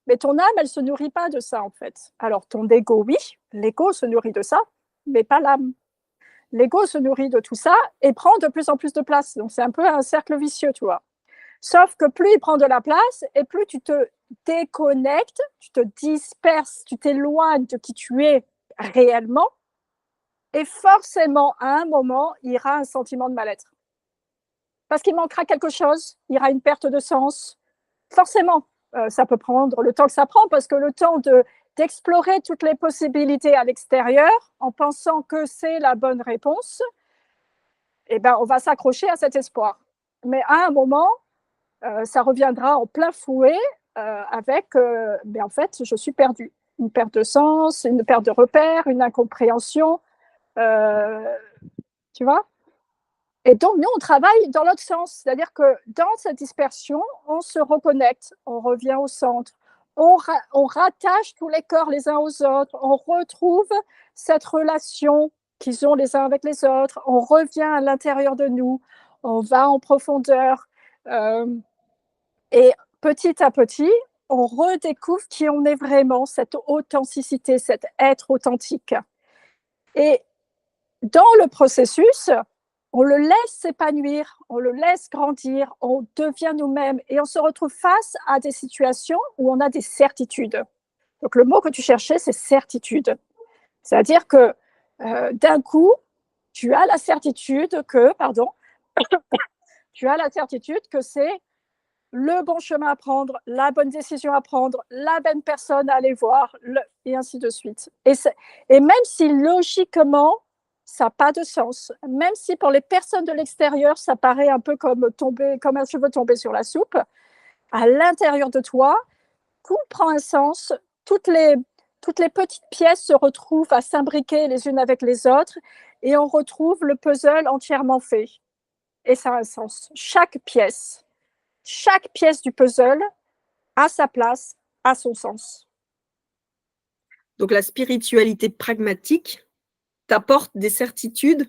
Mais ton âme, elle ne se nourrit pas de ça, en fait. Alors, ton ego, oui, l'ego se nourrit de ça, mais pas l'âme. L'ego se nourrit de tout ça et prend de plus en plus de place. Donc, c'est un peu un cercle vicieux, tu vois. Sauf que plus il prend de la place et plus tu te déconnectes, tu te disperses, tu t'éloignes de qui tu es réellement. Et forcément, à un moment, il y aura un sentiment de mal-être. Parce qu'il manquera quelque chose, il y aura une perte de sens. Forcément, ça peut prendre le temps que ça prend, parce que le temps d'explorer toutes les possibilités à l'extérieur, en pensant que c'est la bonne réponse, eh ben, on va s'accrocher à cet espoir. Mais à un moment, ça reviendra en plein fouet avec, mais en fait, je suis perdue. Une perte de sens, une perte de repères, une incompréhension. Tu vois? Et donc, nous, on travaille dans l'autre sens. C'est-à-dire que dans cette dispersion, on se reconnecte, on revient au centre, on rattache tous les corps les uns aux autres, on retrouve cette relation qu'ils ont les uns avec les autres, on revient à l'intérieur de nous, on va en profondeur. Et petit à petit, on redécouvre qui on est vraiment, cette authenticité, cet être authentique. Et dans le processus, on le laisse s'épanouir, on le laisse grandir, on devient nous-mêmes et on se retrouve face à des situations où on a des certitudes. Donc le mot que tu cherchais, c'est certitude. C'est-à-dire que d'un coup, tu as la certitude que, tu as la certitude que c'est le bon chemin à prendre, la bonne décision à prendre, la bonne personne à aller voir, et ainsi de suite. Et même si logiquement, ça n'a pas de sens, même si pour les personnes de l'extérieur, ça paraît un peu comme un cheveu tombé sur la soupe, à l'intérieur de toi, tout prend un sens, toutes les petites pièces se retrouvent à s'imbriquer les unes avec les autres, et on retrouve le puzzle entièrement fait. Et ça a un sens. Chaque pièce du puzzle a sa place, a son sens. Donc la spiritualité pragmatique t'apporte des certitudes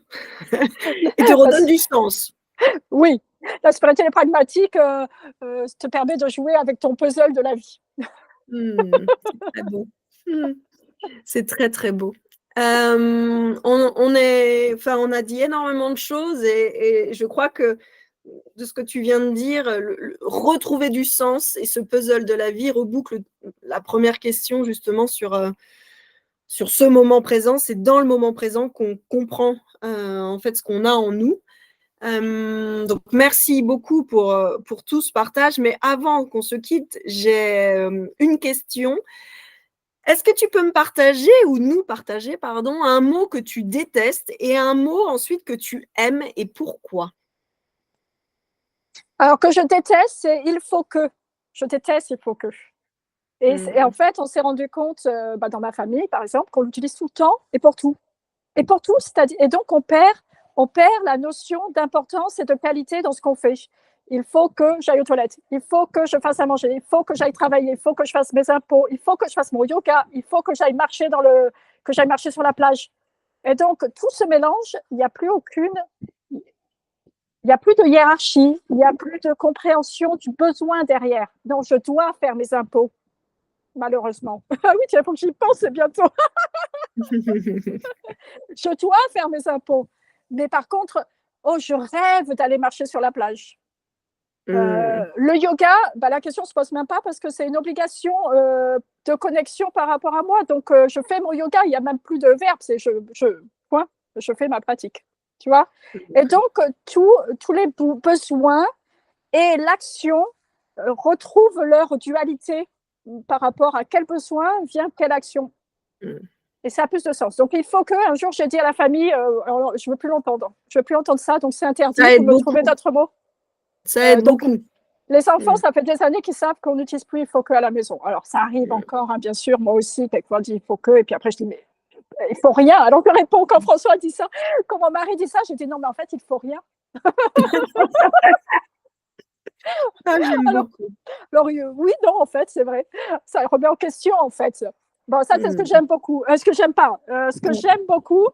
et te redonne du sens. Oui, la spiritualité pragmatique te permet de jouer avec ton puzzle de la vie. C'est très beau. C'est très, très beau. On a dit énormément de choses et je crois que de ce que tu viens de dire, retrouver du sens et ce puzzle de la vie reboucle la première question justement sur ce moment présent. C'est dans le moment présent qu'on comprend en fait ce qu'on a en nous. Donc merci beaucoup pour tout ce partage. Mais avant qu'on se quitte, j'ai une question. Est-ce que tu peux me partager ou nous partager, pardon, un mot que tu détestes et un mot ensuite que tu aimes et pourquoi? Alors que je déteste, c'est il faut que. Je déteste il faut que. Et en fait, on s'est rendu compte dans ma famille, par exemple, qu'on l'utilise tout le temps et pour tout. Et pour tout, c'est-à-dire, et donc on perd la notion d'importance et de qualité dans ce qu'on fait. Il faut que j'aille aux toilettes, il faut que je fasse à manger, il faut que j'aille travailler, il faut que je fasse mes impôts, il faut que je fasse mon yoga, il faut que j'aille marcher sur la plage. Et donc tout se mélange, il n'y a plus de hiérarchie, il n'y a plus de compréhension du besoin derrière. Non, je dois faire mes impôts, malheureusement. Ah oui, il faut que j'y pense, c'est bientôt. Je dois faire mes impôts. Mais par contre, je rêve d'aller marcher sur la plage. Le yoga, la question ne se pose même pas parce que c'est une obligation de connexion par rapport à moi. Donc, je fais mon yoga, il n'y a même plus de verbe, c'est je fais ma pratique. Tu vois? Et donc, tous les besoins et l'action retrouvent leur dualité par rapport à quel besoin vient quelle action. Et ça a plus de sens. Donc, il faut qu'un jour, j'ai dit à la famille, je ne veux plus l'entendre. Je ne veux plus entendre ça, donc c'est interdit. Ça Il faut aide me trouver beaucoup. d'autres mots. Ça aide Donc, beaucoup. les enfants, ça fait des années qu'ils savent qu'on n'utilise plus il faut que à la maison. Alors, ça arrive encore, hein, bien sûr. Moi aussi, quelquefois, je dis il faut que. Et puis après, je dis, mais il faut rien. Alors, je réponds quand François dit ça, quand mon mari dit ça, je dis non, mais en fait, il faut rien. J'aime beaucoup. Alors, oui, non, en fait, c'est vrai. Ça remet en question, en fait. Bon, ça, c'est ce que j'aime beaucoup. Ce que j'aime pas. Ce que j'aime beaucoup,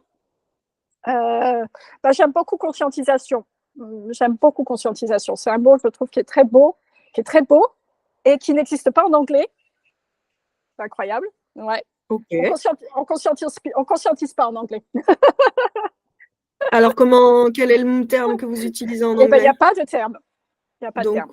j'aime beaucoup conscientisation. J'aime beaucoup conscientisation. C'est un mot, je trouve, qui est très beau et qui n'existe pas en anglais. C'est incroyable. Ouais. Okay. On conscientise pas en anglais. Alors, quel est le terme que vous utilisez en anglais? Il n'y a pas de terme. Il n'y a pas de terme.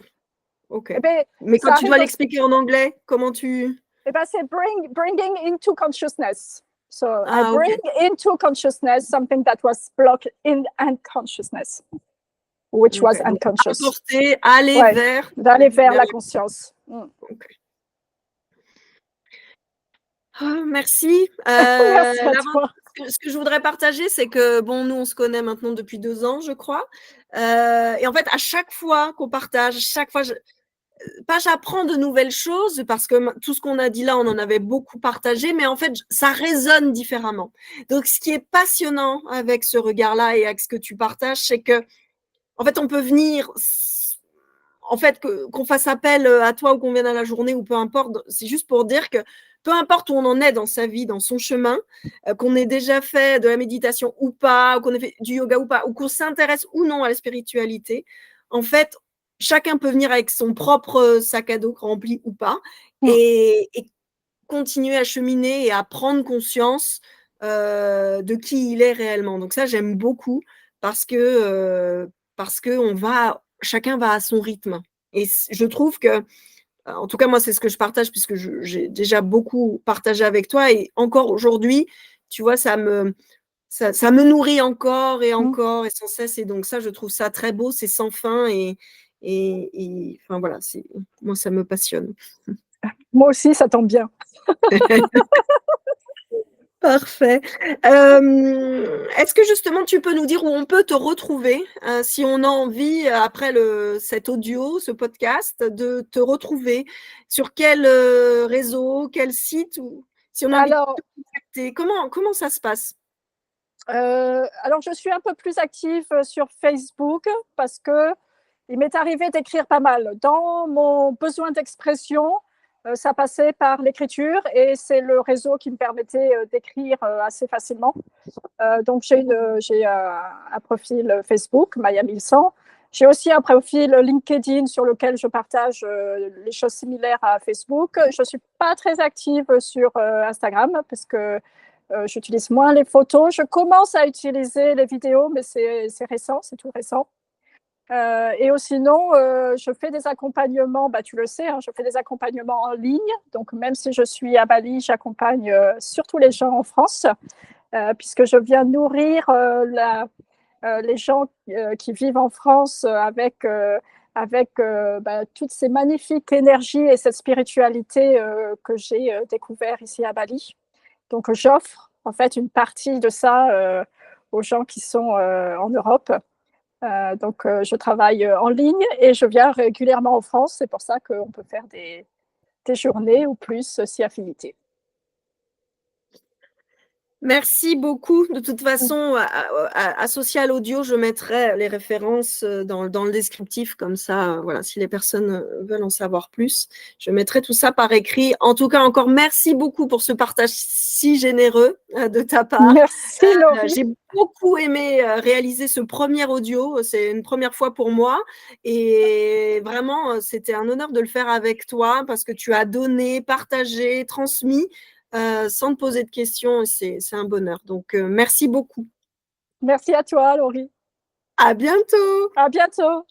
Ok. Mais quand tu dois l'expliquer en anglais, comment tu... c'est bringing into consciousness. So I bring into consciousness something that was blocked in unconsciousness, which was unconscious. Apporter, aller vers la conscience. Okay. Merci. Merci à toi. Ce que je voudrais partager, c'est que, bon, nous, on se connaît maintenant depuis 2 ans, je crois. Et en fait, à chaque fois qu'on partage, j'apprends de nouvelles choses parce que tout ce qu'on a dit là, on en avait beaucoup partagé, mais en fait, ça résonne différemment. Donc, ce qui est passionnant avec ce regard-là et avec ce que tu partages, c'est que, en fait, on peut venir, en fait, qu'on fasse appel à toi ou qu'on vienne à la journée ou peu importe, c'est juste pour dire que peu importe où on en est dans sa vie, dans son chemin, qu'on ait déjà fait de la méditation ou pas, ou qu'on ait fait du yoga ou pas, ou qu'on s'intéresse ou non à la spiritualité, en fait, chacun peut venir avec son propre sac à dos rempli ou pas et continuer à cheminer et à prendre conscience de qui il est réellement. Donc ça, j'aime beaucoup parce que chacun va à son rythme. Et je trouve que, en tout cas, moi, c'est ce que je partage puisque j'ai déjà beaucoup partagé avec toi et encore aujourd'hui, tu vois, ça me nourrit encore et encore et sans cesse. Et donc ça, je trouve ça très beau, c'est sans fin et enfin voilà, moi, ça me passionne. Moi aussi, ça tombe bien. Parfait. Est-ce que justement tu peux nous dire où on peut te retrouver si on a envie, après cet audio, ce podcast, de te retrouver sur quel réseau, quel site ou si on a envie de te contacter, comment ça se passe? Alors, je suis un peu plus active sur Facebook parce que il m'est arrivé d'écrire pas mal. Dans mon besoin d'expression, ça passait par l'écriture et c'est le réseau qui me permettait d'écrire assez facilement. Donc, j'ai un profil Facebook, Maya 1100. J'ai aussi un profil LinkedIn sur lequel je partage les choses similaires à Facebook. Je ne suis pas très active sur Instagram parce que j'utilise moins les photos. Je commence à utiliser les vidéos, mais c'est récent, c'est tout récent. Et sinon, je fais des accompagnements, tu le sais, hein, je fais des accompagnements en ligne. Donc, même si je suis à Bali, j'accompagne surtout les gens en France, puisque je viens nourrir les gens qui vivent en France avec toutes ces magnifiques énergies et cette spiritualité que j'ai découvert ici à Bali. Donc, j'offre en fait une partie de ça aux gens qui sont en Europe. Donc, je travaille en ligne et je viens régulièrement en France. C'est pour ça qu'on peut faire des journées ou plus si affinité. Merci beaucoup. De toute façon, associé à l'audio, je mettrai les références dans le descriptif, comme ça, voilà, si les personnes veulent en savoir plus, je mettrai tout ça par écrit. En tout cas, encore merci beaucoup pour ce partage si généreux de ta part. Merci Laurie. J'ai beaucoup aimé réaliser ce premier audio. C'est une première fois pour moi et vraiment, c'était un honneur de le faire avec toi parce que tu as donné, partagé, transmis. Sans te poser de questions, c'est un bonheur. Donc, merci beaucoup. Merci à toi, Laurie. À bientôt. À bientôt.